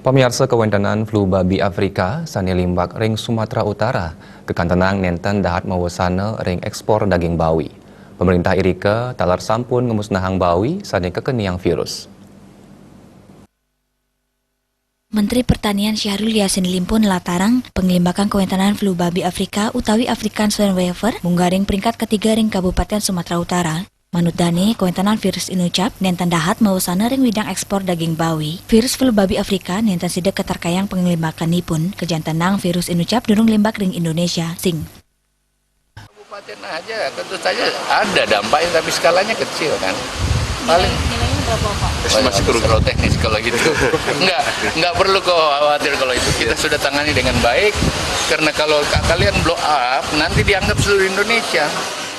Pemirsa kewentenan flu babi Afrika, sani limbak ring Sumatera Utara, kekantenang nenten dahat mawasana ring ekspor daging bawi. Pemerintah Irika talar sampun ngemusnahang bawi sani kekeniang virus. Menteri Pertanian Syahrul Yassin Limpo nelatarang penglimbakan kewentenan flu babi Afrika utawi African Swine Fever munggaring peringkat ketiga ring Kabupaten Sumatera Utara. Manut Dani, kewentenan virus inucap nenten dahat mawasana ring widang ekspor daging bawi. Virus flu babi Afrika nenten sidak keterkayang penglimbakan nipun kejantenang virus inucap durung limbak ring Indonesia. Sing. Kabupaten aja tentu saja ada dampaknya tapi skalanya kecil kan. Paling Nilainya berapa Pak? masih terlalu teknis kalau gitu. Enggak perlu kok khawatir kalau itu. Kita sudah tangani dengan baik karena kalau kalian blow up nanti dianggap seluruh Indonesia.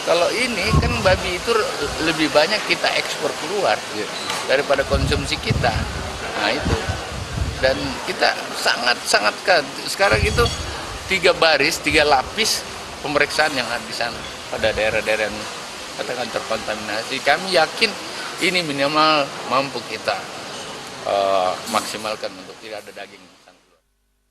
Kalau ini kan babi itu lebih banyak kita ekspor keluar daripada konsumsi kita. Nah itu. Dan kita sangat kan sekarang itu 3 lapis pemeriksaan yang ada di sana pada daerah-daerah yang katakan terkontaminasi. Kami yakin ini minimal mampu kita maksimalkan untuk tidak ada daging.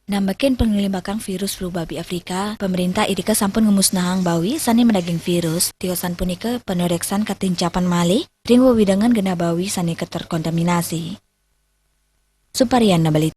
Nambakin penglimbakan virus flu babi Afrika, pemerintah Irika sampun ngemusnahang bawi sani mendaging virus. Tiosan punika penoreksan katincapan malih, ring wewidangan gena bawi sani keterkontaminasi. Suparian Nabali.